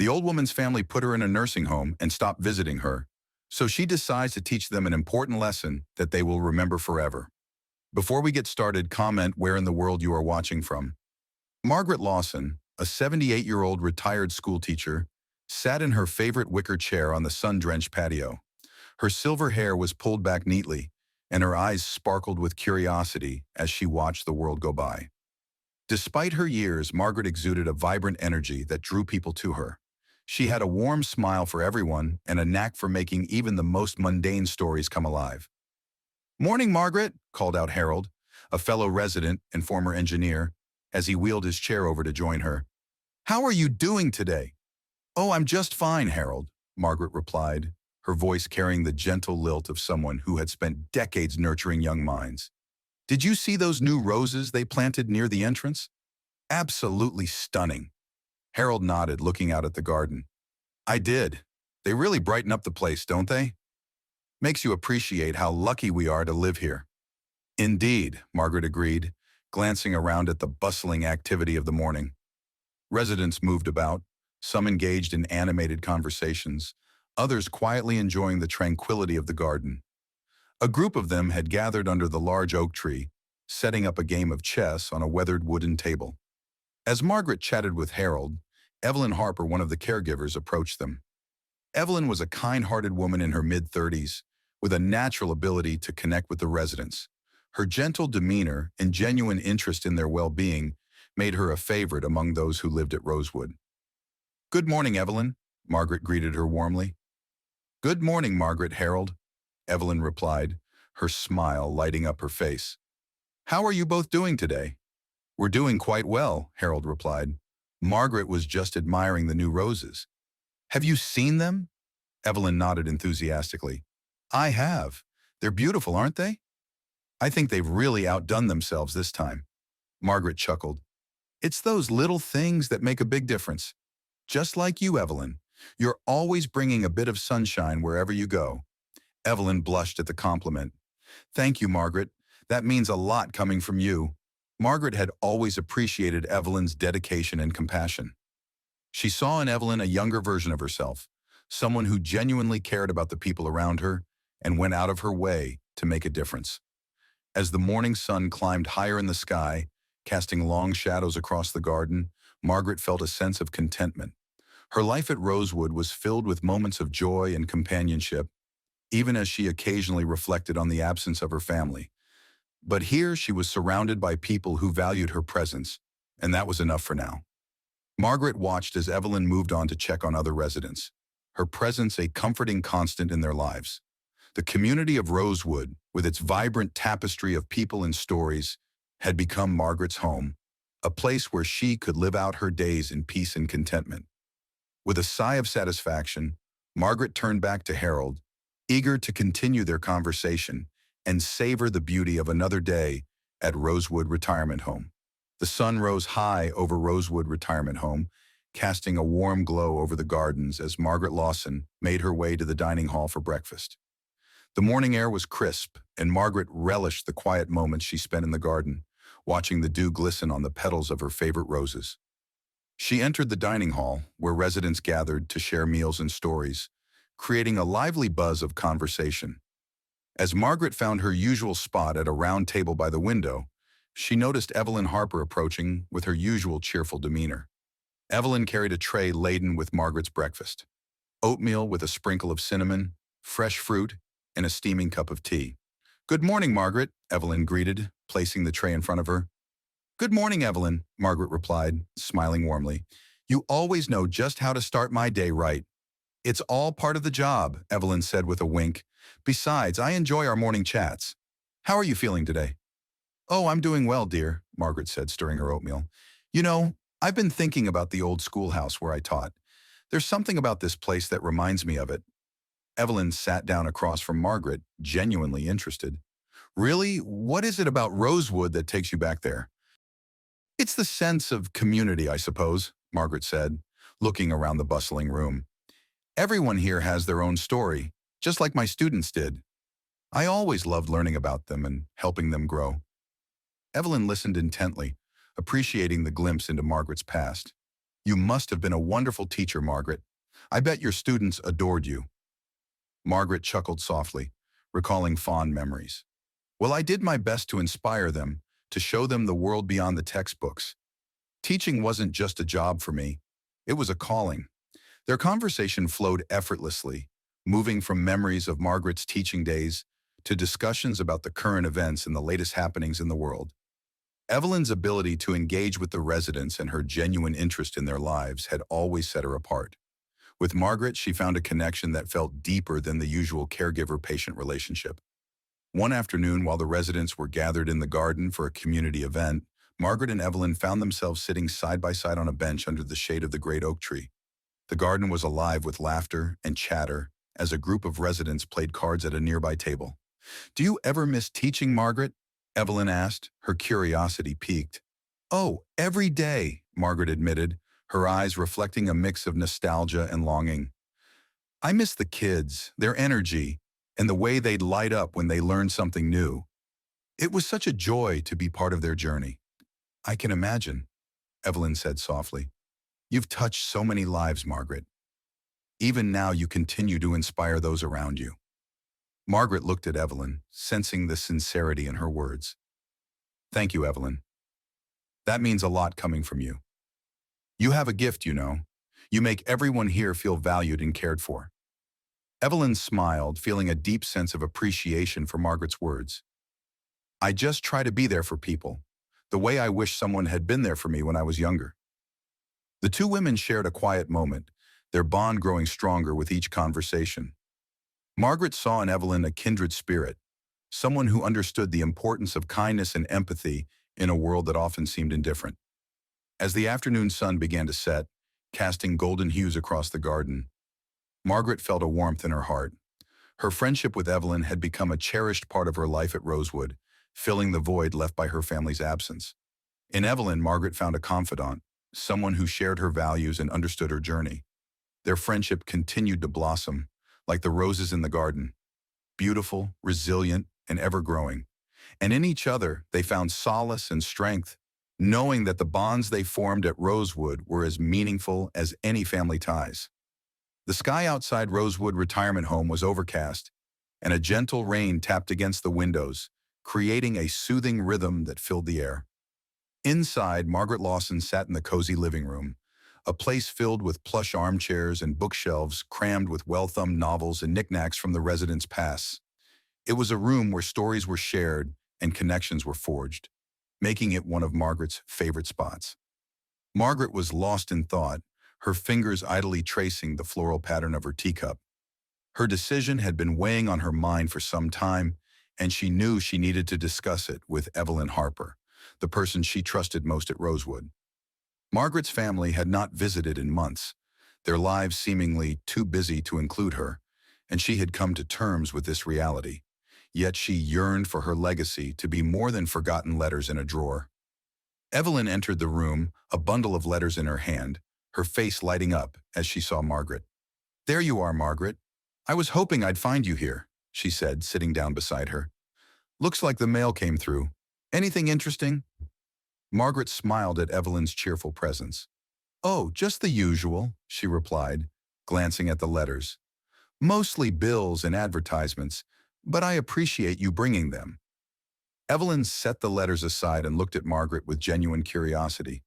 The old woman's family put her in a nursing home and stopped visiting her, so she decides to teach them an important lesson that they will remember forever. Before we get started, comment where in the world you are watching from. Margaret Lawson, a 78-year-old retired schoolteacher, sat in her favorite wicker chair on the sun-drenched patio. Her silver hair was pulled back neatly, and her eyes sparkled with curiosity as she watched the world go by. Despite her years, Margaret exuded a vibrant energy that drew people to her. She had a warm smile for everyone and a knack for making even the most mundane stories come alive. "Morning, Margaret," called out Harold, a fellow resident and former engineer, as he wheeled his chair over to join her. "How are you doing today?" "Oh, I'm just fine, Harold," Margaret replied, her voice carrying the gentle lilt of someone who had spent decades nurturing young minds. "Did you see those new roses they planted near the entrance? Absolutely stunning." Harold nodded, looking out at the garden. "I did. They really brighten up the place, don't they? Makes you appreciate how lucky we are to live here." "Indeed," Margaret agreed, glancing around at the bustling activity of the morning. Residents moved about, some engaged in animated conversations, others quietly enjoying the tranquility of the garden. A group of them had gathered under the large oak tree, setting up a game of chess on a weathered wooden table. As Margaret chatted with Harold, Evelyn Harper, one of the caregivers, approached them. Evelyn was a kind-hearted woman in her mid-30s, with a natural ability to connect with the residents. Her gentle demeanor and genuine interest in their well-being made her a favorite among those who lived at Rosewood. "Good morning, Evelyn," Margaret greeted her warmly. "Good morning, Margaret," Harold, Evelyn replied, her smile lighting up her face. "How are you both doing today?" "We're doing quite well," Harold replied. Margaret was just admiring the new roses. "Have you seen them?" Evelyn nodded enthusiastically. "I have. They're beautiful, aren't they?" "I think they've really outdone themselves this time." Margaret chuckled. "It's those little things that make a big difference. Just like you, Evelyn. You're always bringing a bit of sunshine wherever you go." Evelyn blushed at the compliment. "Thank you, Margaret. That means a lot coming from you." Margaret had always appreciated Evelyn's dedication and compassion. She saw in Evelyn a younger version of herself, someone who genuinely cared about the people around her and went out of her way to make a difference. As the morning sun climbed higher in the sky, casting long shadows across the garden, Margaret felt a sense of contentment. Her life at Rosewood was filled with moments of joy and companionship, even as she occasionally reflected on the absence of her family. But here she was surrounded by people who valued her presence, and that was enough for now. Margaret watched as Evelyn moved on to check on other residents, her presence a comforting constant in their lives. The community of Rosewood, with its vibrant tapestry of people and stories, had become Margaret's home, a place where she could live out her days in peace and contentment. With a sigh of satisfaction, Margaret turned back to Harold, eager to continue their conversation and savor the beauty of another day at Rosewood Retirement Home. The sun rose high over Rosewood Retirement Home, casting a warm glow over the gardens as Margaret Lawson made her way to the dining hall for breakfast. The morning air was crisp, and Margaret relished the quiet moments she spent in the garden, watching the dew glisten on the petals of her favorite roses. She entered the dining hall, where residents gathered to share meals and stories, creating a lively buzz of conversation. As Margaret found her usual spot at a round table by the window, she noticed Evelyn Harper approaching with her usual cheerful demeanor. Evelyn carried a tray laden with Margaret's breakfast: oatmeal with a sprinkle of cinnamon, fresh fruit, and a steaming cup of tea. "Good morning, Margaret," Evelyn greeted, placing the tray in front of her. "Good morning, Evelyn," Margaret replied, smiling warmly. "You always know just how to start my day right." "It's all part of the job," Evelyn said with a wink. "Besides, I enjoy our morning chats. How are you feeling today?" "Oh, I'm doing well, dear," Margaret said, stirring her oatmeal. "You know, I've been thinking about the old schoolhouse where I taught. There's something about this place that reminds me of it." Evelyn sat down across from Margaret, genuinely interested. "Really? What is it about Rosewood that takes you back there?" "It's the sense of community, I suppose," Margaret said, looking around the bustling room. "Everyone here has their own story, just like my students did. I always loved learning about them and helping them grow." Evelyn listened intently, appreciating the glimpse into Margaret's past. You must have been a wonderful teacher, Margaret. I bet your students adored you. Margaret chuckled softly, recalling fond memories. Well, I did my best to inspire them, to show them the world beyond the textbooks. Teaching wasn't just a job for me. It was a calling. Their conversation flowed effortlessly, moving from memories of Margaret's teaching days to discussions about the current events and the latest happenings in the world. Evelyn's ability to engage with the residents and her genuine interest in their lives had always set her apart. With Margaret, she found a connection that felt deeper than the usual caregiver-patient relationship. One afternoon, while the residents were gathered in the garden for a community event, Margaret and Evelyn found themselves sitting side by side on a bench under the shade of the great oak tree. The garden was alive with laughter and chatter as a group of residents played cards at a nearby table. "Do you ever miss teaching, Margaret?" Evelyn asked, her curiosity piqued. "Oh, every day," Margaret admitted, her eyes reflecting a mix of nostalgia and longing. "I miss the kids, their energy, and the way they'd light up when they learned something new. It was such a joy to be part of their journey." "I can imagine," Evelyn said softly. "You've touched so many lives, Margaret. Even now you continue to inspire those around you." Margaret looked at Evelyn, sensing the sincerity in her words. "Thank you, Evelyn. That means a lot coming from you. You have a gift, you know. You make everyone here feel valued and cared for." Evelyn smiled, feeling a deep sense of appreciation for Margaret's words. "I just try to be there for people, the way I wish someone had been there for me when I was younger." The two women shared a quiet moment, their bond growing stronger with each conversation. Margaret saw in Evelyn a kindred spirit, someone who understood the importance of kindness and empathy in a world that often seemed indifferent. As the afternoon sun began to set, casting golden hues across the garden, Margaret felt a warmth in her heart. Her friendship with Evelyn had become a cherished part of her life at Rosewood, filling the void left by her family's absence. In Evelyn, Margaret found a confidant, someone who shared her values and understood her journey. Their friendship continued to blossom, like the roses in the garden, beautiful, resilient, and ever-growing. And in each other, they found solace and strength, knowing that the bonds they formed at Rosewood were as meaningful as any family ties. The sky outside Rosewood Retirement Home was overcast, and a gentle rain tapped against the windows, creating a soothing rhythm that filled the air. Inside, Margaret Lawson sat in the cozy living room, a place filled with plush armchairs and bookshelves crammed with well-thumbed novels and knickknacks from the residents' past. It was a room where stories were shared and connections were forged, making it one of Margaret's favorite spots. Margaret was lost in thought, her fingers idly tracing the floral pattern of her teacup. Her decision had been weighing on her mind for some time, and she knew she needed to discuss it with Evelyn Harper, the person she trusted most at Rosewood. Margaret's family had not visited in months, their lives seemingly too busy to include her, and she had come to terms with this reality. Yet she yearned for her legacy to be more than forgotten letters in a drawer. Evelyn entered the room, a bundle of letters in her hand, her face lighting up as she saw Margaret. "There you are, Margaret. I was hoping I'd find you here," she said, sitting down beside her. "Looks like the mail came through. Anything interesting?" Margaret smiled at Evelyn's cheerful presence. "Oh, just the usual," she replied, glancing at the letters. "Mostly bills and advertisements, but I appreciate you bringing them." Evelyn set the letters aside and looked at Margaret with genuine curiosity.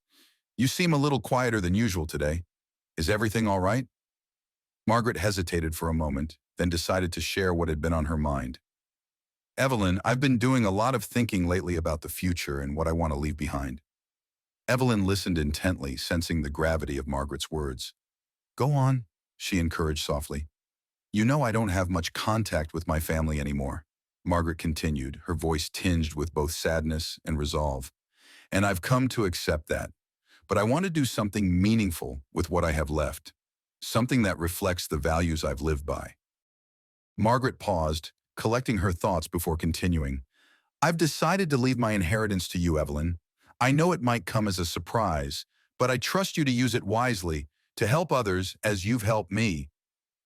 "You seem a little quieter than usual today. Is everything all right?" Margaret hesitated for a moment, then decided to share what had been on her mind. "Evelyn, I've been doing a lot of thinking lately about the future and what I want to leave behind." Evelyn listened intently, sensing the gravity of Margaret's words. "Go on," she encouraged softly. "You know I don't have much contact with my family anymore," Margaret continued, her voice tinged with both sadness and resolve. "And I've come to accept that. But I want to do something meaningful with what I have left, something that reflects the values I've lived by." Margaret paused, collecting her thoughts before continuing. "I've decided to leave my inheritance to you, Evelyn. I know it might come as a surprise, but I trust you to use it wisely, to help others as you've helped me."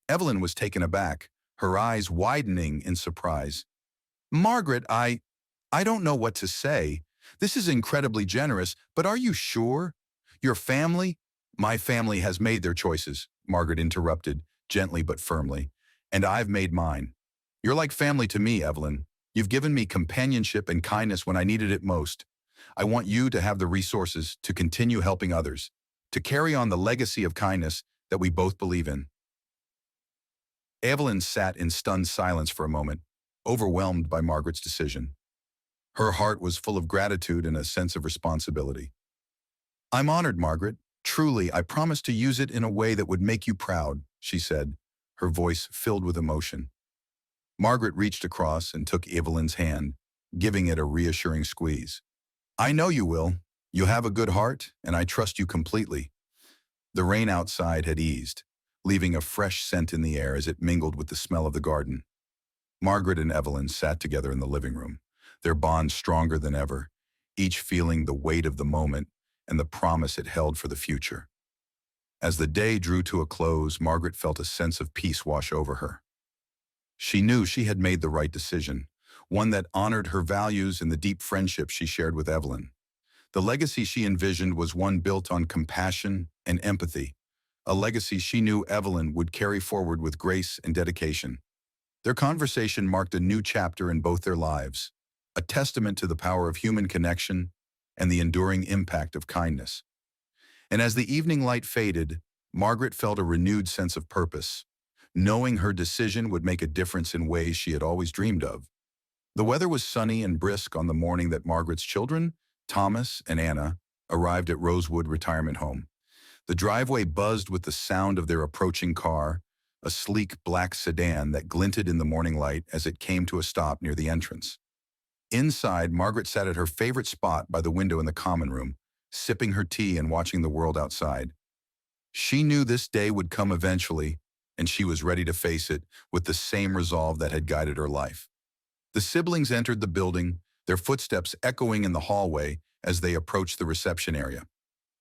Evelyn was taken aback, her eyes widening in surprise. "Margaret, I don't know what to say. This is incredibly generous, but are you sure? Your family? My family has made their choices, Margaret interrupted, gently but firmly, and I've made mine. You're like family to me, Evelyn. You've given me companionship and kindness when I needed it most. I want you to have the resources to continue helping others, to carry on the legacy of kindness that we both believe in. Evelyn sat in stunned silence for a moment, overwhelmed by Margaret's decision. Her heart was full of gratitude and a sense of responsibility. I'm honored, Margaret. Truly, I promise to use it in a way that would make you proud, she said, her voice filled with emotion. Margaret reached across and took Evelyn's hand, giving it a reassuring squeeze. I know you will. You have a good heart, and I trust you completely. The rain outside had eased, leaving a fresh scent in the air as it mingled with the smell of the garden. Margaret and Evelyn sat together in the living room, their bond stronger than ever, each feeling the weight of the moment and the promise it held for the future. As the day drew to a close, Margaret felt a sense of peace wash over her. She knew she had made the right decision, one that honored her values and the deep friendship she shared with Evelyn. The legacy she envisioned was one built on compassion and empathy, a legacy she knew Evelyn would carry forward with grace and dedication. Their conversation marked a new chapter in both their lives, a testament to the power of human connection and the enduring impact of kindness. And as the evening light faded, Margaret felt a renewed sense of purpose, knowing her decision would make a difference in ways she had always dreamed of. The weather was sunny and brisk on the morning that Margaret's children, Thomas and Anna, arrived at Rosewood Retirement Home. The driveway buzzed with the sound of their approaching car, a sleek black sedan that glinted in the morning light as it came to a stop near the entrance. Inside, Margaret sat at her favorite spot by the window in the common room, sipping her tea and watching the world outside. She knew this day would come eventually, and she was ready to face it with the same resolve that had guided her life. The siblings entered the building, their footsteps echoing in the hallway as they approached the reception area.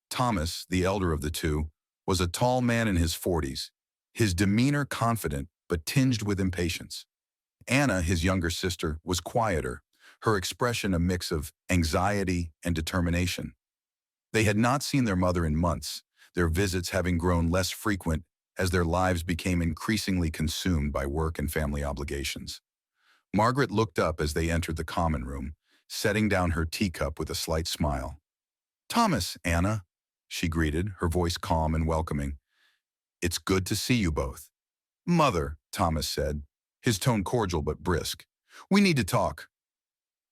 Thomas, the elder of the two, was a tall man in his 40s, his demeanor confident but tinged with impatience. Anna, his younger sister, was quieter, her expression a mix of anxiety and determination. They had not seen their mother in months, their visits having grown less frequent as their lives became increasingly consumed by work and family obligations. Margaret looked up as they entered the common room, setting down her teacup with a slight smile. "Thomas, Anna," she greeted, her voice calm and welcoming. "It's good to see you both." "Mother," Thomas said, his tone cordial but brisk. "We need to talk."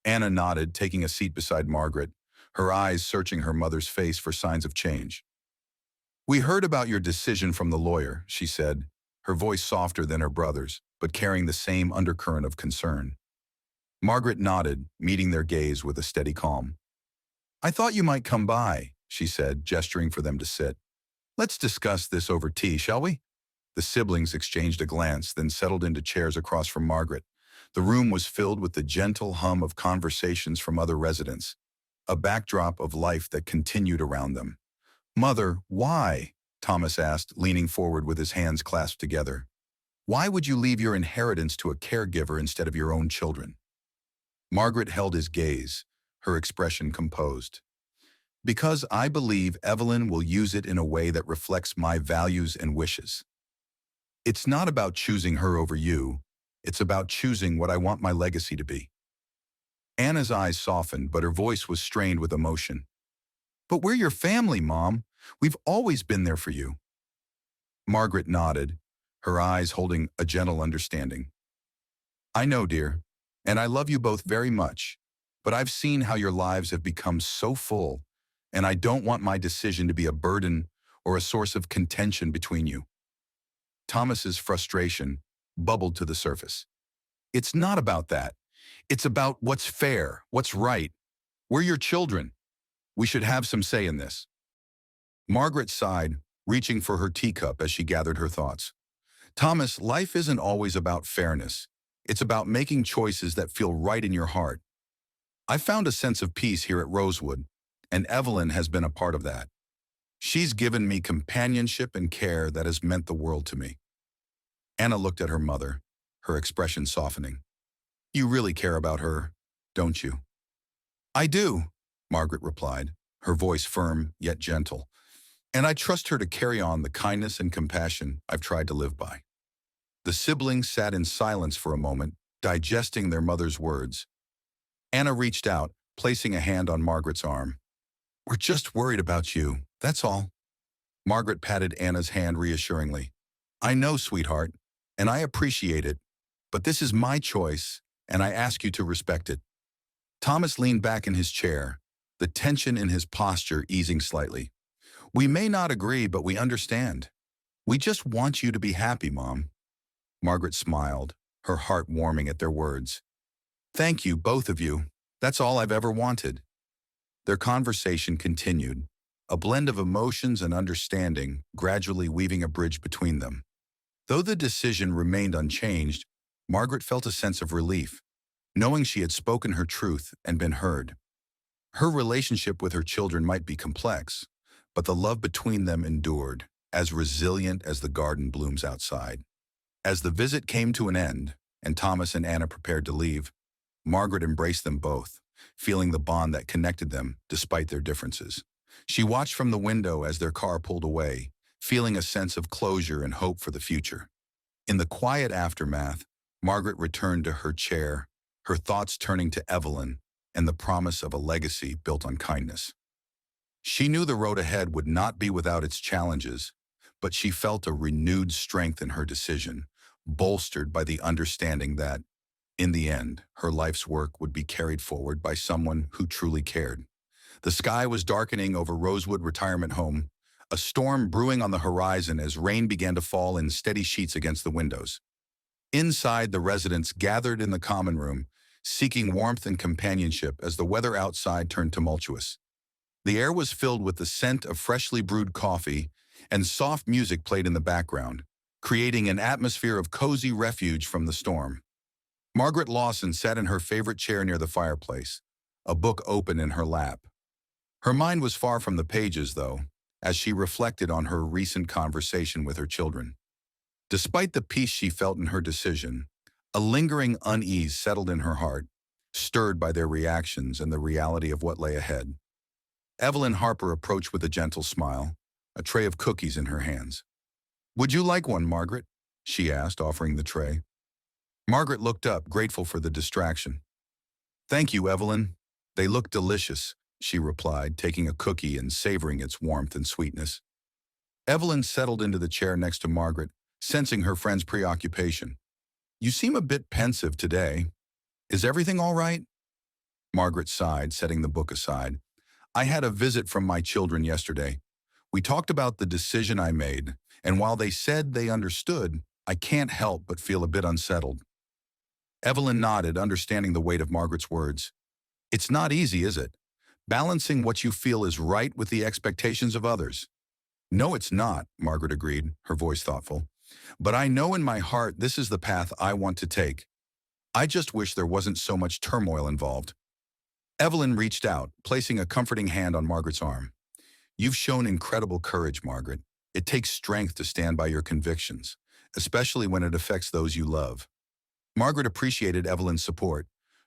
Anna nodded, taking a seat beside Margaret, her eyes searching her mother's face for signs of change. "We heard about your decision from the lawyer," she said, her voice softer than her brother's, but carrying the same undercurrent of concern. Margaret nodded, meeting their gaze with a steady calm. "I thought you might come by," she said, gesturing for them to sit. "Let's discuss this over tea, shall we?" The siblings exchanged a glance, then settled into chairs across from Margaret. The room was filled with the gentle hum of conversations from other residents, a backdrop of life that continued around them. "Mother, why?" Thomas asked, leaning forward with his hands clasped together. "Why would you leave your inheritance to a caregiver instead of your own children?" Margaret held his gaze, her expression composed. "Because I believe Evelyn will use it in a way that reflects my values and wishes. It's not about choosing her over you, it's about choosing what I want my legacy to be." Anna's eyes softened, but her voice was strained with emotion. "But we're your family, Mom. We've always been there for you." Margaret nodded, her eyes holding a gentle understanding. "I know, dear, and I love you both very much, but I've seen how your lives have become so full, and I don't want my decision to be a burden or a source of contention between you." Thomas's frustration bubbled to the surface. "It's not about that. It's about what's fair, what's right. We're your children. We should have some say in this." Margaret sighed, reaching for her teacup as she gathered her thoughts. "Thomas, life isn't always about fairness. It's about making choices that feel right in your heart. I found a sense of peace here at Rosewood, and Evelyn has been a part of that. She's given me companionship and care that has meant the world to me." Anna looked at her mother, her expression softening. "You really care about her, don't you?" "I do," Margaret replied, her voice firm yet gentle. And I trust her to carry on the kindness and compassion I've tried to live by. The siblings sat in silence for a moment, digesting their mother's words. Anna reached out, placing a hand on Margaret's arm. We're just worried about you, that's all. Margaret patted Anna's hand reassuringly. I know, sweetheart, and I appreciate it, but this is my choice, and I ask you to respect it. Thomas leaned back in his chair, the tension in his posture easing slightly. We may not agree, but we understand. We just want you to be happy, Mom. Margaret smiled, her heart warming at their words. Thank you, both of you. That's all I've ever wanted. Their conversation continued, a blend of emotions and understanding gradually weaving a bridge between them. Though the decision remained unchanged, Margaret felt a sense of relief, knowing she had spoken her truth and been heard. Her relationship with her children might be complex, but the love between them endured, as resilient as the garden blooms outside. As the visit came to an end, and Thomas and Anna prepared to leave, Margaret embraced them both, feeling the bond that connected them despite their differences. She watched from the window as their car pulled away, feeling a sense of closure and hope for the future. In the quiet aftermath, Margaret returned to her chair, her thoughts turning to Evelyn and the promise of a legacy built on kindness. She knew the road ahead would not be without its challenges, but she felt a renewed strength in her decision, bolstered by the understanding that, in the end, her life's work would be carried forward by someone who truly cared. The sky was darkening over Rosewood Retirement Home, a storm brewing on the horizon as rain began to fall in steady sheets against the windows. Inside, the residents gathered in the common room, seeking warmth and companionship as the weather outside turned tumultuous. The air was filled with the scent of freshly brewed coffee, and soft music played in the background, creating an atmosphere of cozy refuge from the storm. Margaret Lawson sat in her favorite chair near the fireplace, a book open in her lap. Her mind was far from the pages, though, as she reflected on her recent conversation with her children. Despite the peace she felt in her decision, a lingering unease settled in her heart, stirred by their reactions and the reality of what lay ahead. Evelyn Harper approached with a gentle smile, a tray of cookies in her hands. Would you like one, Margaret? She asked, offering the tray. Margaret looked up, grateful for the distraction. Thank you, Evelyn. They look delicious, she replied, taking a cookie and savoring its warmth and sweetness. Evelyn settled into the chair next to Margaret, sensing her friend's preoccupation. You seem a bit pensive today. Is everything all right? Margaret sighed, setting the book aside. I had a visit from my children yesterday. We talked about the decision I made, and while they said they understood, I can't help but feel a bit unsettled. Evelyn nodded, understanding the weight of Margaret's words. It's not easy, is it? Balancing what you feel is right with the expectations of others. No, it's not, Margaret agreed, her voice thoughtful. But I know in my heart this is the path I want to take. I just wish there wasn't so much turmoil involved. Evelyn reached out, placing a comforting hand on Margaret's arm. You've shown incredible courage, Margaret. It takes strength to stand by your convictions, especially when it affects those you love. Margaret appreciated Evelyn's support,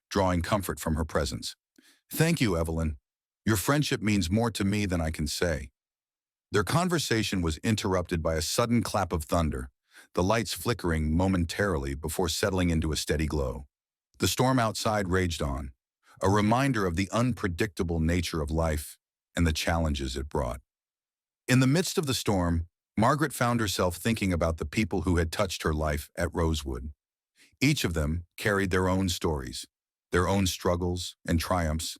drawing comfort from her presence. Thank you, Evelyn. Your friendship means more to me than I can say. Their conversation was interrupted by a sudden clap of thunder, the lights flickering momentarily before settling into a steady glow. The storm outside raged on, a reminder of the unpredictable nature of life and the challenges it brought. In the midst of the storm, Margaret found herself thinking about the people who had touched her life at Rosewood. Each of them carried their own stories, their own struggles and triumphs,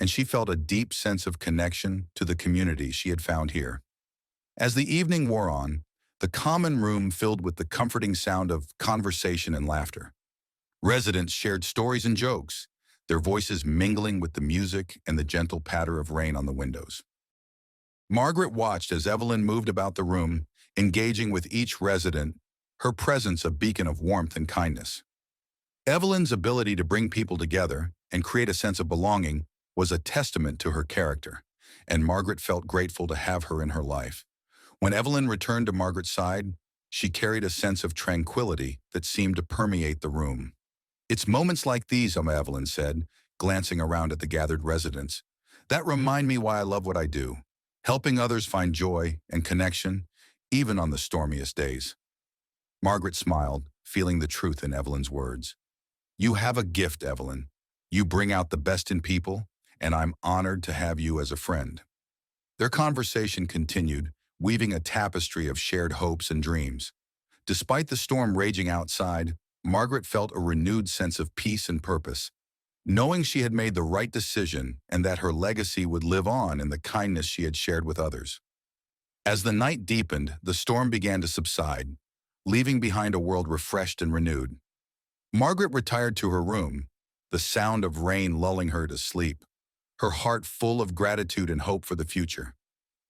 and she felt a deep sense of connection to the community she had found here. As the evening wore on, the common room filled with the comforting sound of conversation and laughter. Residents shared stories and jokes, their voices mingling with the music and the gentle patter of rain on the windows. Margaret watched as Evelyn moved about the room, engaging with each resident, her presence a beacon of warmth and kindness. Evelyn's ability to bring people together and create a sense of belonging was a testament to her character, and Margaret felt grateful to have her in her life. When Evelyn returned to Margaret's side, she carried a sense of tranquility that seemed to permeate the room. It's moments like these, Evelyn said, glancing around at the gathered residents, that remind me why I love what I do. helping others find joy and connection, even on the stormiest days. Margaret smiled, feeling the truth in Evelyn's words. You have a gift, Evelyn. You bring out the best in people, and I'm honored to have you as a friend. Their conversation continued, weaving a tapestry of shared hopes and dreams. Despite the storm raging outside, Margaret felt a renewed sense of peace and purpose, knowing she had made the right decision and that her legacy would live on in the kindness she had shared with others. As the night deepened, the storm began to subside, leaving behind a world refreshed and renewed. Margaret retired to her room, the sound of rain lulling her to sleep, her heart full of gratitude and hope for the future.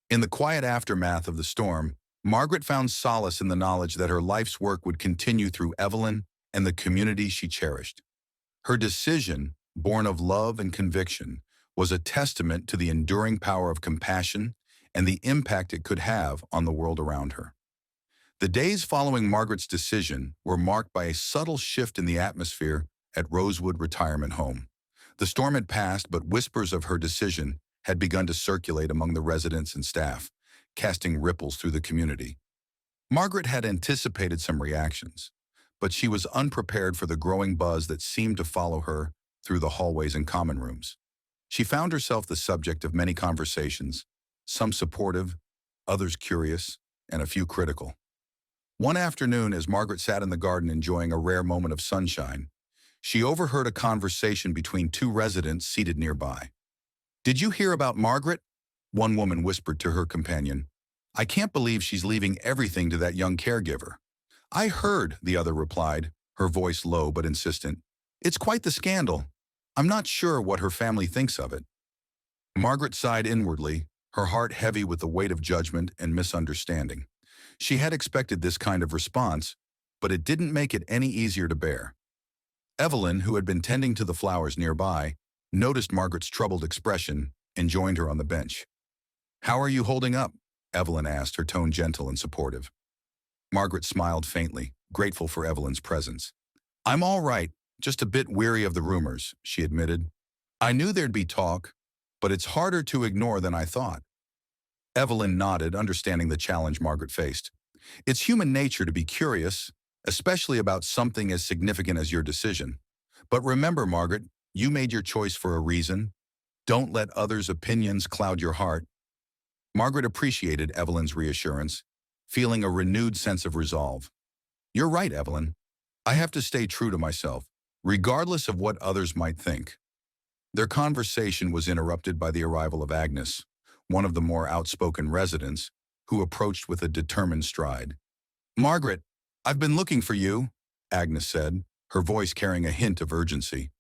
In the quiet aftermath of the storm, Margaret found solace in the knowledge that her life's work would continue through Evelyn and the community she cherished. Her decision, born of love and conviction, was a testament to the enduring power of compassion and the impact it could have on the world around her. The days following Margaret's decision were marked by a subtle shift in the atmosphere at Rosewood Retirement Home. The storm had passed, but whispers of her decision had begun to circulate among the residents and staff, casting ripples through the community. Margaret had anticipated some reactions, but she was unprepared for the growing buzz that seemed to follow her through the hallways and common rooms. She found herself the subject of many conversations, some supportive, others curious, and a few critical. One afternoon, as Margaret sat in the garden enjoying a rare moment of sunshine, she overheard a conversation between two residents seated nearby. "Did you hear about Margaret?" One woman whispered to her companion. "I can't believe she's leaving everything to that young caregiver." "I heard," the other replied, her voice low but insistent. "It's quite the scandal. I'm not sure what her family thinks of it." Margaret sighed inwardly, her heart heavy with the weight of judgment and misunderstanding. She had expected this kind of response, but it didn't make it any easier to bear. Evelyn, who had been tending to the flowers nearby, noticed Margaret's troubled expression and joined her on the bench. "How are you holding up?" Evelyn asked, her tone gentle and supportive. Margaret smiled faintly, grateful for Evelyn's presence. "I'm all right, just a bit weary of the rumors," she admitted. "I knew there'd be talk, but it's harder to ignore than I thought." Evelyn nodded, understanding the challenge Margaret faced. "It's human nature to be curious, especially about something as significant as your decision. But remember, Margaret, you made your choice for a reason. Don't let others' opinions cloud your heart." Margaret appreciated Evelyn's reassurance, feeling a renewed sense of resolve. "You're right, Evelyn. I have to stay true to myself, regardless of what others might think." Their conversation was interrupted by the arrival of Agnes, one of the more outspoken residents, who approached with a determined stride. "Margaret, I've been looking for you," Agnes said, her voice carrying a hint of urgency.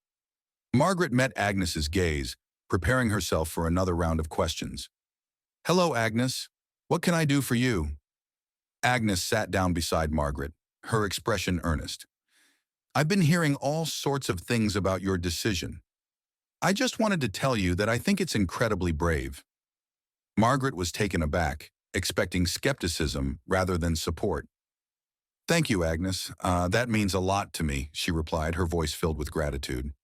Margaret met Agnes's gaze, preparing herself for another round of questions. "Hello, Agnes. What can I do for you?" Agnes sat down beside Margaret, her expression earnest. "I've been hearing all sorts of things about your decision. I just wanted to tell you that I think it's incredibly brave." Margaret was taken aback, expecting skepticism rather than support. "Thank you, Agnes. That means a lot to me," she replied, her voice filled with gratitude.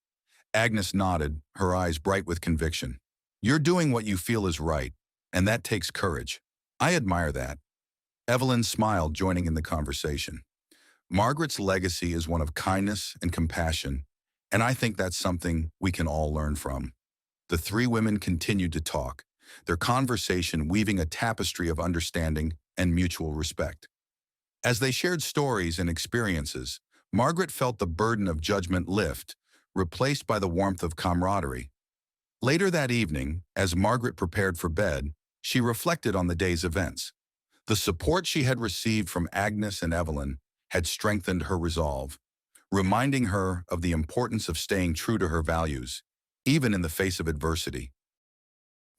Agnes nodded, her eyes bright with conviction. "You're doing what you feel is right, and that takes courage. I admire that." Evelyn smiled, joining in the conversation. "Margaret's legacy is one of kindness and compassion, and I think that's something we can all learn from." The three women continued to talk, their conversation weaving a tapestry of understanding and mutual respect. As they shared stories and experiences, Margaret felt the burden of judgment lift, replaced by the warmth of camaraderie. Later that evening, as Margaret prepared for bed, she reflected on the day's events. The support she had received from Agnes and Evelyn had strengthened her resolve, reminding her of the importance of staying true to her values, even in the face of adversity.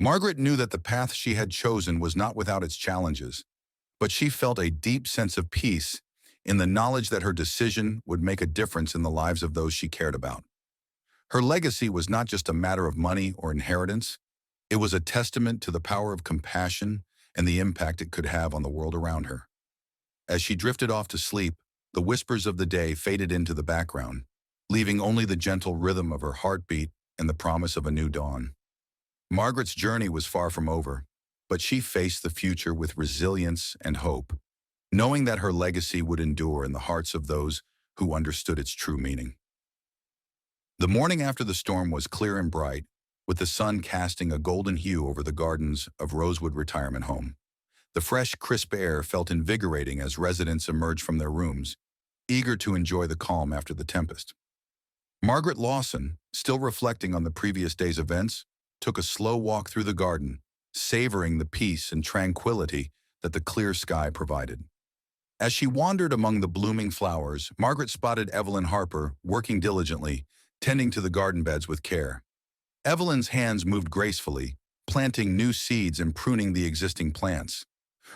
Margaret knew that the path she had chosen was not without its challenges, but she felt a deep sense of peace in the knowledge that her decision would make a difference in the lives of those she cared about. Her legacy was not just a matter of money or inheritance, it was a testament to the power of compassion and the impact it could have on the world around her. As she drifted off to sleep, the whispers of the day faded into the background, leaving only the gentle rhythm of her heartbeat and the promise of a new dawn. Margaret's journey was far from over, but she faced the future with resilience and hope, knowing that her legacy would endure in the hearts of those who understood its true meaning. The morning after the storm was clear and bright, with the sun casting a golden hue over the gardens of Rosewood Retirement Home. The fresh, crisp air felt invigorating as residents emerged from their rooms, eager to enjoy the calm after the tempest. Margaret Lawson, still reflecting on the previous day's events, took a slow walk through the garden, savoring the peace and tranquility that the clear sky provided. As she wandered among the blooming flowers, Margaret spotted Evelyn Harper working diligently, tending to the garden beds with care. Evelyn's hands moved gracefully, planting new seeds and pruning the existing plants.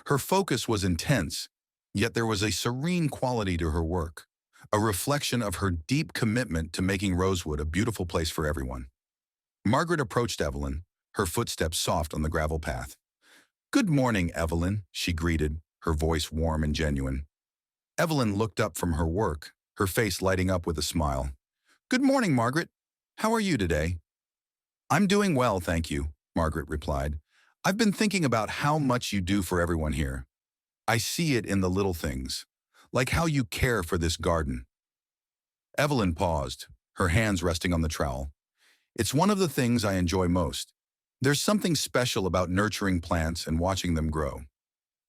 Her focus was intense, yet there was a serene quality to her work, a reflection of her deep commitment to making Rosewood a beautiful place for everyone. Margaret approached Evelyn, her footsteps soft on the gravel path. "Good morning, Evelyn," she greeted, her voice warm and genuine. Evelyn looked up from her work, her face lighting up with a smile. "Good morning, Margaret. How are you today?" "I'm doing well, thank you," Margaret replied. "I've been thinking about how much you do for everyone here. I see it in the little things, like how you care for this garden." Evelyn paused, her hands resting on the trowel. "It's one of the things I enjoy most. There's something special about nurturing plants and watching them grow.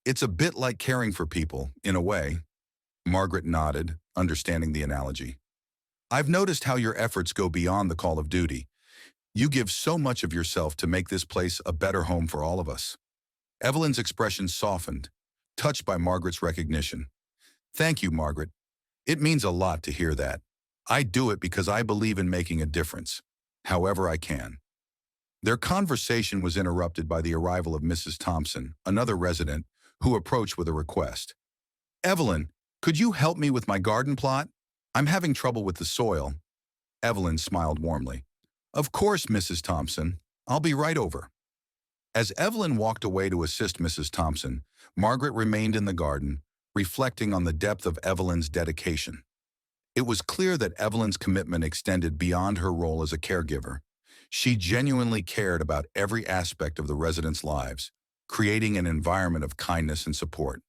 It's a bit like caring for people, in a way." Margaret nodded, understanding the analogy. "I've noticed how your efforts go beyond the call of duty. You give so much of yourself to make this place a better home for all of us." Evelyn's expression softened, touched by Margaret's recognition. "Thank you, Margaret. It means a lot to hear that. I do it because I believe in making a difference, however I can." Their conversation was interrupted by the arrival of Mrs. Thompson, another resident, who approached with a request. "Evelyn, could you help me with my garden plot? I'm having trouble with the soil." Evelyn smiled warmly. "Of course, Mrs. Thompson. I'll be right over." As Evelyn walked away to assist Mrs. Thompson, Margaret remained in the garden, reflecting on the depth of Evelyn's dedication. It was clear that Evelyn's commitment extended beyond her role as a caregiver. She genuinely cared about every aspect of the residents' lives, creating an environment of kindness and support.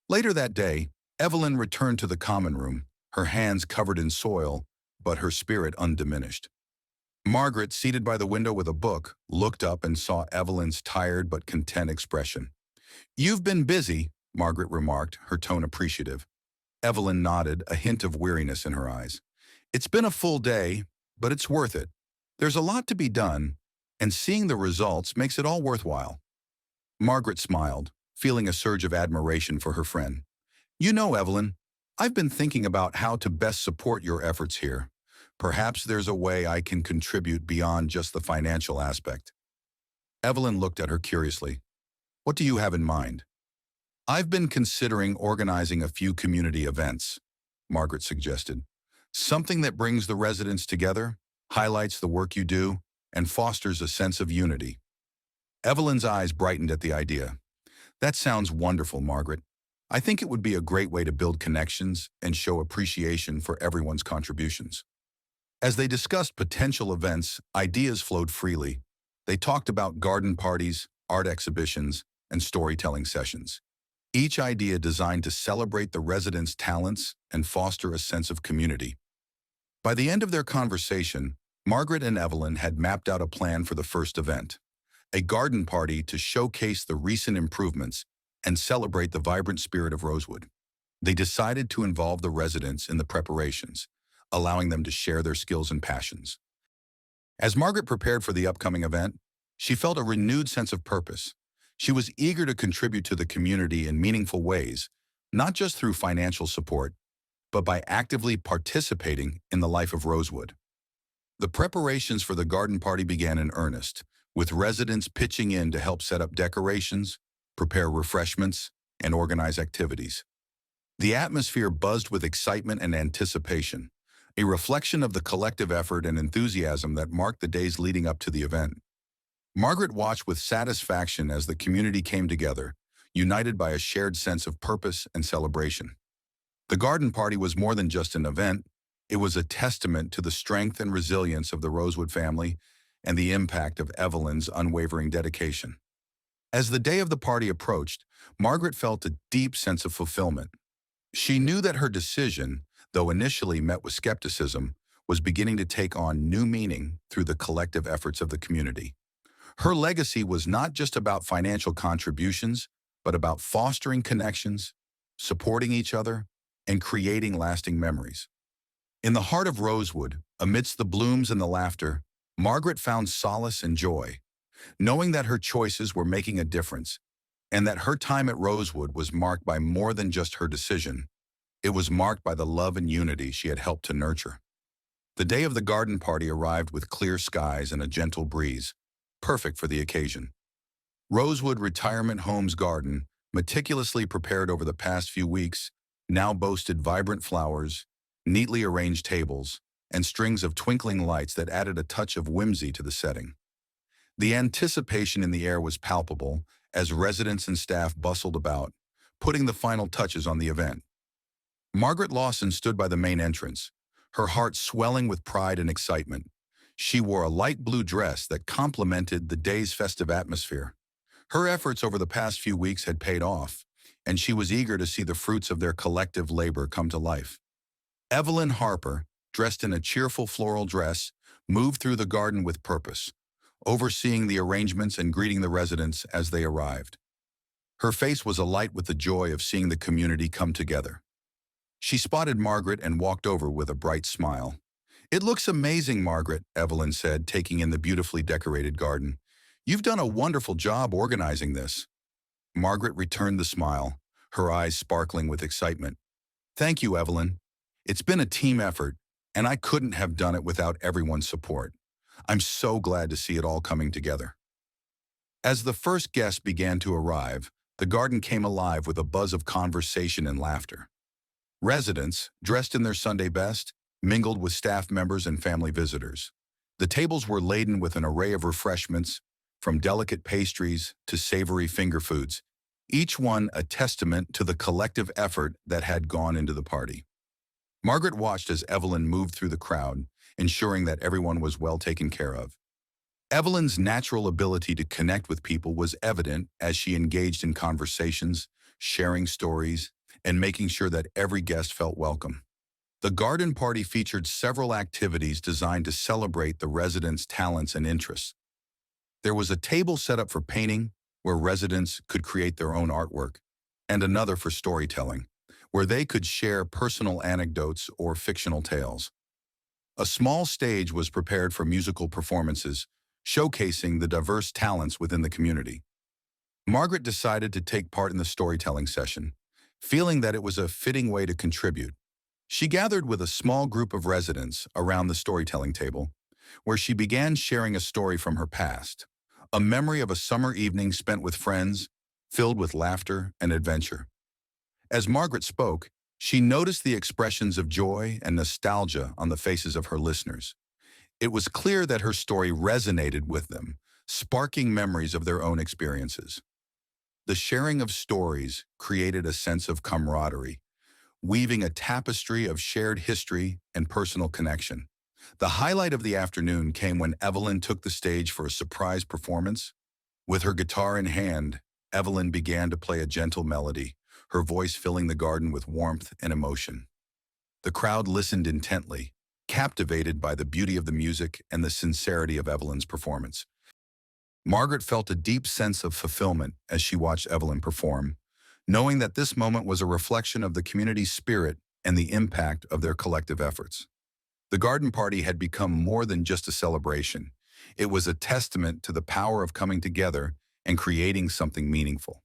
Later that day, Evelyn returned to the common room, her hands covered in soil, but her spirit undiminished. Margaret, seated by the window with a book, looked up and saw Evelyn's tired but content expression. "You've been busy," Margaret remarked, her tone appreciative. Evelyn nodded, a hint of weariness in her eyes. "It's been a full day, but it's worth it. There's a lot to be done, and seeing the results makes it all worthwhile." Margaret smiled, feeling a surge of admiration for her friend. "You know, Evelyn, I've been thinking about how to best support your efforts here. Perhaps there's a way I can contribute beyond just the financial aspect." Evelyn looked at her curiously. "What do you have in mind?" "I've been considering organizing a few community events," Margaret suggested. "Something that brings the residents together, highlights the work you do, and fosters a sense of unity." Evelyn's eyes brightened at the idea. "That sounds wonderful, Margaret. I think it would be a great way to build connections and show appreciation for everyone's contributions." As they discussed potential events, ideas flowed freely. They talked about garden parties, art exhibitions, and storytelling sessions. Each idea designed to celebrate the residents' talents and foster a sense of community. By the end of their conversation, Margaret and Evelyn had mapped out a plan for the first event, a garden party to showcase the recent improvements and celebrate the vibrant spirit of Rosewood. They decided to involve the residents in the preparations, allowing them to share their skills and passions. As Margaret prepared for the upcoming event, she felt a renewed sense of purpose. She was eager to contribute to the community in meaningful ways, not just through financial support, but by actively participating in the life of Rosewood. The preparations for the garden party began in earnest, with residents pitching in to help set up decorations, prepare refreshments, and organize activities. The atmosphere buzzed with excitement and anticipation, a reflection of the collective effort and enthusiasm that marked the days leading up to the event. Margaret watched with satisfaction as the community came together, united by a shared sense of purpose and celebration. The garden party was more than just an event. It was a testament to the strength and resilience of the Rosewood family and the impact of Evelyn's unwavering dedication. As the day of the party approached, Margaret felt a deep sense of fulfillment. She knew that her decision, though initially met with skepticism, was beginning to take on new meaning through the collective efforts of the community. Her legacy was not just about financial contributions, but about fostering connections, supporting each other, and creating lasting memories. In the heart of Rosewood, amidst the blooms and the laughter, Margaret found solace and joy, knowing that her choices were making a difference, and that her time at Rosewood was marked by more than just her decision. It was marked by the love and unity she had helped to nurture. The day of the garden party arrived with clear skies and a gentle breeze, perfect for the occasion. Rosewood Retirement Home's garden, meticulously prepared over the past few weeks, now boasted vibrant flowers, neatly arranged tables, and strings of twinkling lights that added a touch of whimsy to the setting. The anticipation in the air was palpable as residents and staff bustled about, putting the final touches on the event. Margaret Lawson stood by the main entrance, her heart swelling with pride and excitement. She wore a light blue dress that complemented the day's festive atmosphere. Her efforts over the past few weeks had paid off, and she was eager to see the fruits of their collective labor come to life. Evelyn Harper, dressed in a cheerful floral dress, moved through the garden with purpose, overseeing the arrangements and greeting the residents as they arrived. Her face was alight with the joy of seeing the community come together. She spotted Margaret and walked over with a bright smile. "It looks amazing, Margaret," Evelyn said, taking in the beautifully decorated garden. "You've done a wonderful job organizing this." Margaret returned the smile, her eyes sparkling with excitement. "Thank you, Evelyn. It's been a team effort, and I couldn't have done it without everyone's support. I'm so glad to see it all coming together." As the first guests began to arrive, the garden came alive with a buzz of conversation and laughter. Residents, dressed in their Sunday best, mingled with staff members and family visitors. The tables were laden with an array of refreshments, from delicate pastries to savory finger foods, each one a testament to the collective effort that had gone into the party. Margaret watched as Evelyn moved through the crowd, ensuring that everyone was well taken care of. Evelyn's natural ability to connect with people was evident as she engaged in conversations, sharing stories, and making sure that every guest felt welcome. The garden party featured several activities designed to celebrate the residents' talents and interests. There was a table set up for painting, where residents could create their own artwork, and another for storytelling, where they could share personal anecdotes or fictional tales. A small stage was prepared for musical performances, showcasing the diverse talents within the community. Margaret decided to take part in the storytelling session, feeling that it was a fitting way to contribute. She gathered with a small group of residents around the storytelling table, where she began sharing a story from her past, a memory of a summer evening spent with friends, filled with laughter and adventure. As Margaret spoke, she noticed the expressions of joy and nostalgia on the faces of her listeners. It was clear that her story resonated with them, sparking memories of their own experiences. The sharing of stories created a sense of camaraderie, weaving a tapestry of shared history and personal connection. The highlight of the afternoon came when Evelyn took the stage for a surprise performance. With her guitar in hand, Evelyn began to play a gentle melody, her voice filling the garden with warmth and emotion. The crowd listened intently, captivated by the beauty of the music and the sincerity of Evelyn's performance. Margaret felt a deep sense of fulfillment as she watched Evelyn perform, knowing that this moment was a reflection of the community's spirit and the impact of their collective efforts. The garden party had become more than just a celebration. It was a testament to the power of coming together and creating something meaningful.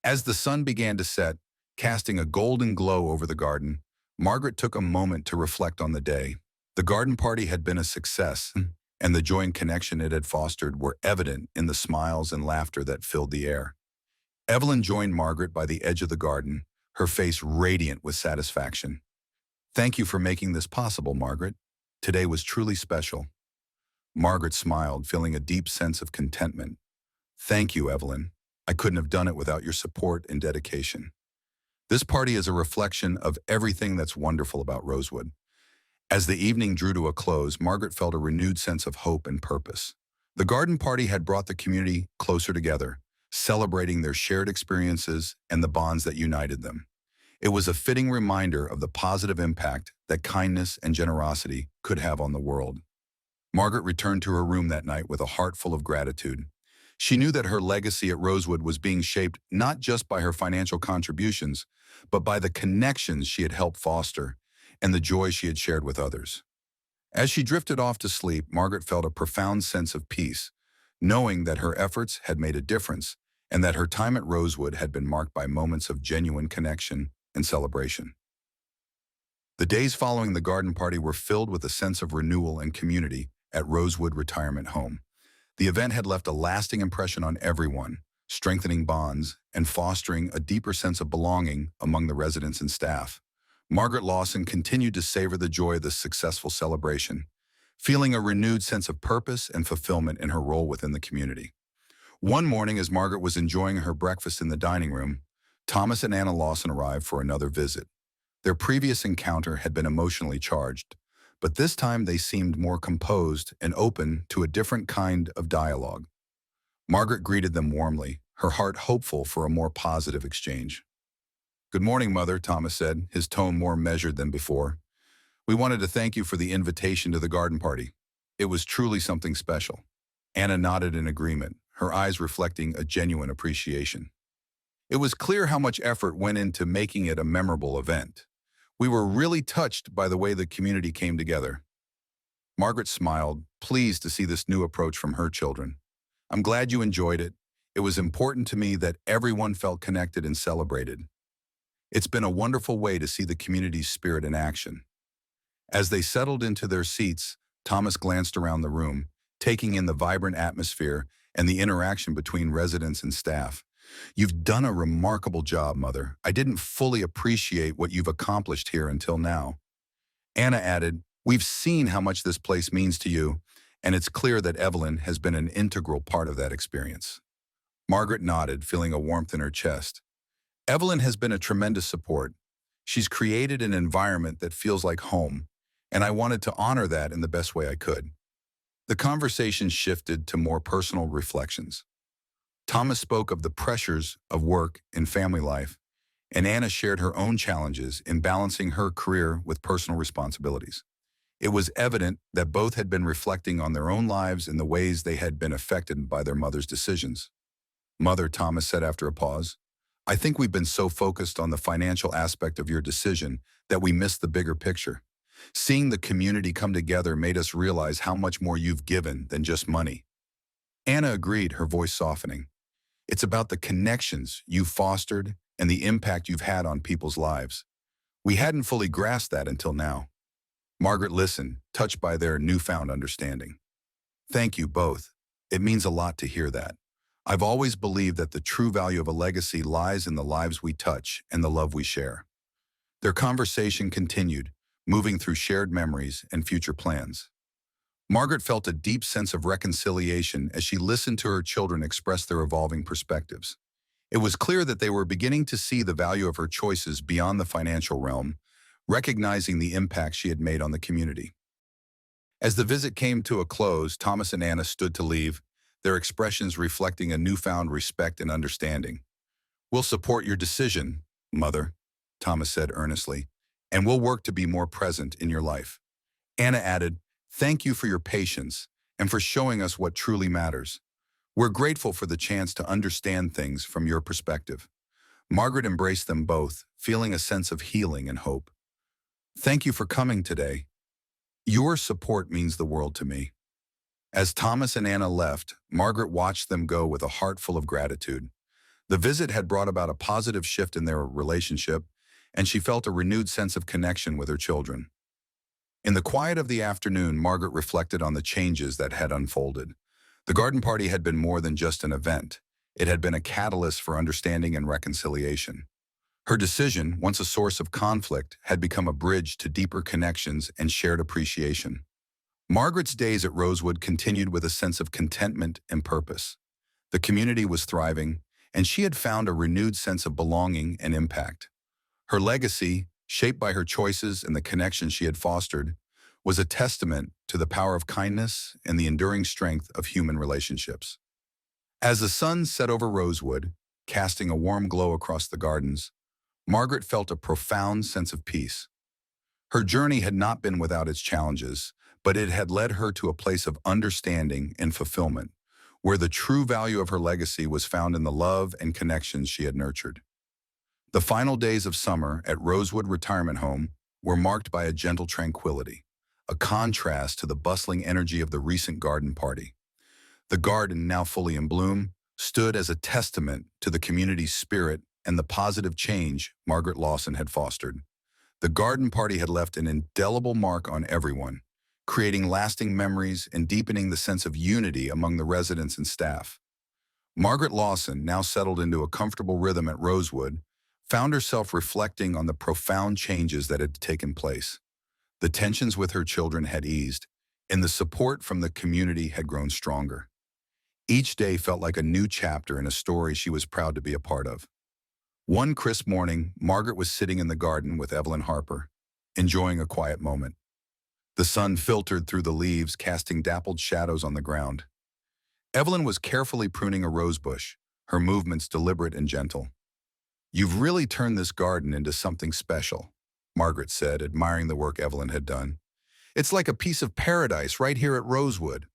As the sun began to set, casting a golden glow over the garden, Margaret took a moment to reflect on the day. The garden party had been a success, and the joy and connection it had fostered were evident in the smiles and laughter that filled the air. Evelyn joined Margaret by the edge of the garden, her face radiant with satisfaction. "Thank you for making this possible, Margaret. Today was truly special." Margaret smiled, feeling a deep sense of contentment. "Thank you, Evelyn. I couldn't have done it without your support and dedication." This party is a reflection of everything that's wonderful about Rosewood. As the evening drew to a close, Margaret felt a renewed sense of hope and purpose. The garden party had brought the community closer together, celebrating their shared experiences and the bonds that united them. It was a fitting reminder of the positive impact that kindness and generosity could have on the world. Margaret returned to her room that night with a heart full of gratitude. She knew that her legacy at Rosewood was being shaped not just by her financial contributions, but by the connections she had helped foster and the joy she had shared with others. As she drifted off to sleep, Margaret felt a profound sense of peace, knowing that her efforts had made a difference and that her time at Rosewood had been marked by moments of genuine connection and celebration. The days following the garden party were filled with a sense of renewal and community at Rosewood Retirement Home. The event had left a lasting impression on everyone, strengthening bonds and fostering a deeper sense of belonging among the residents and staff. Margaret Lawson continued to savor the joy of this successful celebration, feeling a renewed sense of purpose and fulfillment in her role within the community. One morning, as Margaret was enjoying her breakfast in the dining room, Thomas and Anna Lawson arrived for another visit. Their previous encounter had been emotionally charged, but this time they seemed more composed and open to a different kind of dialogue. Margaret greeted them warmly, her heart hopeful for a more positive exchange. "Good morning, Mother," Thomas said, his tone more measured than before. "We wanted to thank you for the invitation to the garden party. It was truly something special." Anna nodded in agreement, her eyes reflecting a genuine appreciation. It was clear how much effort went into making it a memorable event. "We were really touched by the way the community came together." Margaret smiled, pleased to see this new approach from her children. "I'm glad you enjoyed it. It was important to me that everyone felt connected and celebrated. It's been a wonderful way to see the community's spirit in action." As they settled into their seats, Thomas glanced around the room, taking in the vibrant atmosphere and the interaction between residents and staff. "You've done a remarkable job, Mother. I didn't fully appreciate what you've accomplished here until now." Anna added, "We've seen how much this place means to you, and it's clear that Evelyn has been an integral part of that experience." Margaret nodded, feeling a warmth in her chest. "Evelyn has been a tremendous support. She's created an environment that feels like home, and I wanted to honor that in the best way I could." The conversation shifted to more personal reflections. Thomas spoke of the pressures of work and family life, and Anna shared her own challenges in balancing her career with personal responsibilities. It was evident that both had been reflecting on their own lives and the ways they had been affected by their mother's decisions. "Mother," Thomas said after a pause, "I think we've been so focused on the financial aspect of your decision that we missed the bigger picture. Seeing the community come together made us realize how much more you've given than just money." Anna agreed, her voice softening. "It's about the connections you've fostered and the impact you've had on people's lives. We hadn't fully grasped that until now." Margaret listened, touched by their newfound understanding. "Thank you both. It means a lot to hear that. I've always believed that the true value of a legacy lies in the lives we touch and the love we share." Their conversation continued, moving through shared memories and future plans. Margaret felt a deep sense of reconciliation as she listened to her children express their evolving perspectives. It was clear that they were beginning to see the value of her choices beyond the financial realm, recognizing the impact she had made on the community. As the visit came to a close, Thomas and Anna stood to leave, their expressions reflecting a newfound respect and understanding. "We'll support your decision, Mother," Thomas said earnestly, "and we'll work to be more present in your life." Anna added, "Thank you for your patience and for showing us what truly matters. We're grateful for the chance to understand things from your perspective." Margaret embraced them both, feeling a sense of healing and hope. "Thank you for coming today. Your support means the world to me." As Thomas and Anna left, Margaret watched them go with a heart full of gratitude. The visit had brought about a positive shift in their relationship, and she felt a renewed sense of connection with her children. In the quiet of the afternoon, Margaret reflected on the changes that had unfolded. The garden party had been more than just an event. It had been a catalyst for understanding and reconciliation. Her decision, once a source of conflict, had become a bridge to deeper connections and shared appreciation. Margaret's days at Rosewood continued with a sense of contentment and purpose. The community was thriving, and she had found a renewed sense of belonging and impact. Her legacy, shaped by her choices and the connections she had fostered, was a testament to the power of kindness and the enduring strength of human relationships. As the sun set over Rosewood, casting a warm glow across the gardens, Margaret felt a profound sense of peace. Her journey had not been without its challenges, but it had led her to a place of understanding and fulfillment, where the true value of her legacy was found in the love and connections she had nurtured. The final days of summer at Rosewood Retirement Home were marked by a gentle tranquility, a contrast to the bustling energy of the recent garden party. The garden, now fully in bloom, stood as a testament to the community's spirit and the positive change Margaret Lawson had fostered. The garden party had left an indelible mark on everyone, creating lasting memories and deepening the sense of unity among the residents and staff. Margaret Lawson, now settled into a comfortable rhythm at Rosewood, found herself reflecting on the profound changes that had taken place. The tensions with her children had eased, and the support from the community had grown stronger. Each day felt like a new chapter in a story she was proud to be a part of. One crisp morning, Margaret was sitting in the garden with Evelyn Harper, enjoying a quiet moment. The sun filtered through the leaves, casting dappled shadows on the ground. Evelyn was carefully pruning a rosebush, her movements deliberate and gentle. "You've really turned this garden into something special," Margaret said, admiring the work Evelyn had done. "It's like a piece of paradise right here at Rosewood."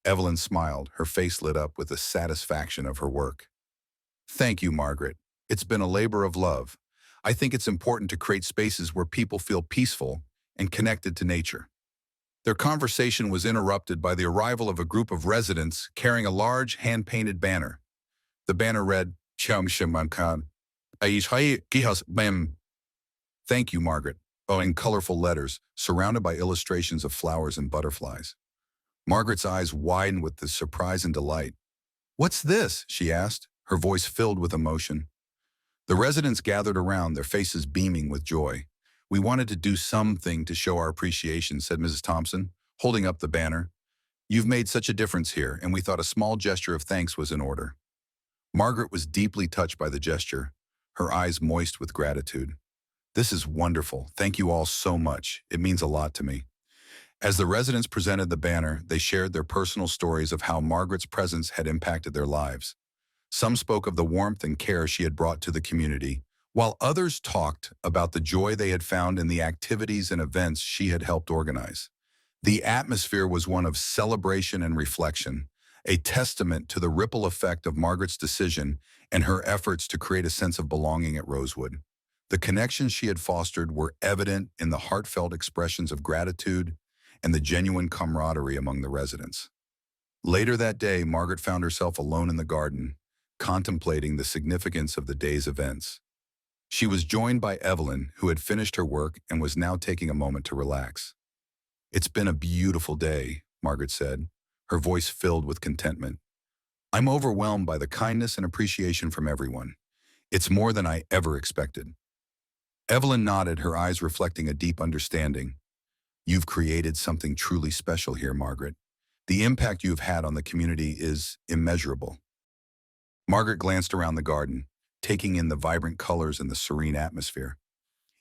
Evelyn smiled, her face lit up with the satisfaction of her work. "Thank you, Margaret. It's been a labor of love. I think it's important to create spaces where people feel peaceful and connected to nature." Their conversation was interrupted by the arrival of a group of residents carrying a large hand-painted banner. The banner read, "Thank you, Margaret," in colorful letters, surrounded by illustrations of flowers and butterflies. Margaret's eyes widened with the surprise and delight. "What's this?" she asked, her voice filled with emotion. The residents gathered around, their faces beaming with joy. "We wanted to do something to show our appreciation," said Mrs. Thompson, holding up the banner. "You've made such a difference here, and we thought a small gesture of thanks was in order." Margaret was deeply touched by the gesture, her eyes moist with gratitude. "This is wonderful. Thank you all so much. It means a lot to me." As the residents presented the banner, they shared their personal stories of how Margaret's presence had impacted their lives. Some spoke of the warmth and care she had brought to the community, while others talked about the joy they had found in the activities and events she had helped organize. The atmosphere was one of celebration and reflection, a testament to the ripple effect of Margaret's decision and her efforts to create a sense of belonging at Rosewood. The connections she had fostered were evident in the heartfelt expressions of gratitude and the genuine camaraderie among the residents. Later that day, Margaret found herself alone in the garden, contemplating the significance of the day's events. She was joined by Evelyn, who had finished her work and was now taking a moment to relax. "It's been a beautiful day," Margaret said, her voice filled with contentment. "I'm overwhelmed by the kindness and appreciation from everyone. It's more than I ever expected." Evelyn nodded, her eyes reflecting a deep understanding. "You've created something truly special here, Margaret. The impact you've had on the community is immeasurable." Margaret glanced around the garden, taking in the vibrant colors and the serene atmosphere.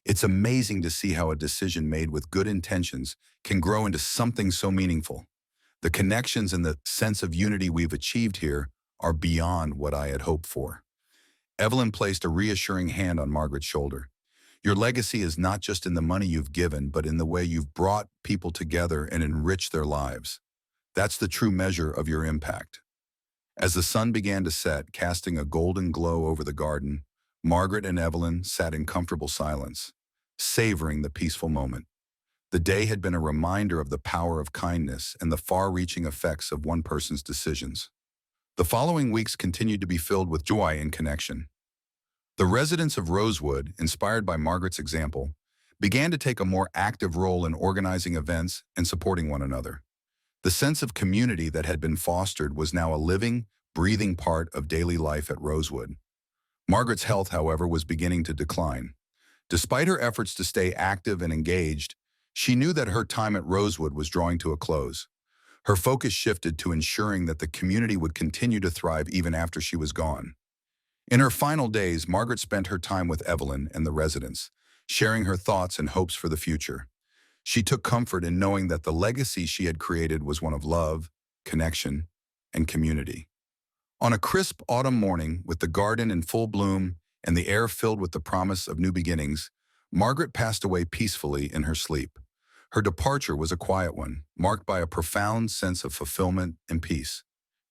"It's amazing to see how a decision made with good intentions can grow into something so meaningful. The connections and the sense of unity we've achieved here are beyond what I had hoped for." Evelyn placed a reassuring hand on Margaret's shoulder. "Your legacy is not just in the money you've given, but in the way you've brought people together and enriched their lives. That's the true measure of your impact." As the sun began to set, casting a golden glow over the garden, Margaret and Evelyn sat in comfortable silence, savoring the peaceful moment. The day had been a reminder of the power of kindness and the far-reaching effects of one person's decisions. The following weeks continued to be filled with joy and connection. The residents of Rosewood, inspired by Margaret's example, began to take a more active role in organizing events and supporting one another. The sense of community that had been fostered was now a living, breathing part of daily life at Rosewood. Margaret's health, however, was beginning to decline. Despite her efforts to stay active and engaged, she knew that her time at Rosewood was drawing to a close. Her focus shifted to ensuring that the community would continue to thrive even after she was gone. In her final days, Margaret spent her time with Evelyn and the residents, sharing her thoughts and hopes for the future. She took comfort in knowing that the legacy she had created was one of love, connection, and community. On a crisp autumn morning, with the garden in full bloom and the air filled with the promise of new beginnings, Margaret passed away peacefully in her sleep. Her departure was a quiet one, marked by a profound sense of fulfillment and peace.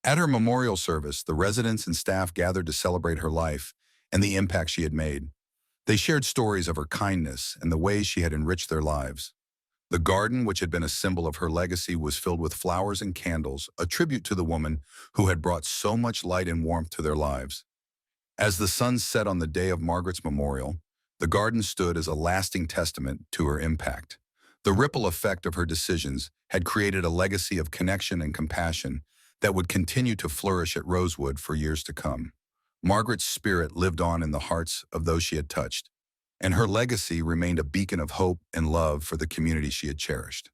At her memorial service, the residents and staff gathered to celebrate her life and the impact she had made. They shared stories of her kindness and the ways she had enriched their lives. The garden, which had been a symbol of her legacy, was filled with flowers and candles, a tribute to the woman who had brought so much light and warmth to their lives. As the sun set on the day of Margaret's memorial, the garden stood as a lasting testament to her impact. The ripple effect of her decisions had created a legacy of connection and compassion that would continue to flourish at Rosewood for years to come. Margaret's spirit lived on in the hearts of those she had touched, and her legacy remained a beacon of hope and love for the community she had cherished.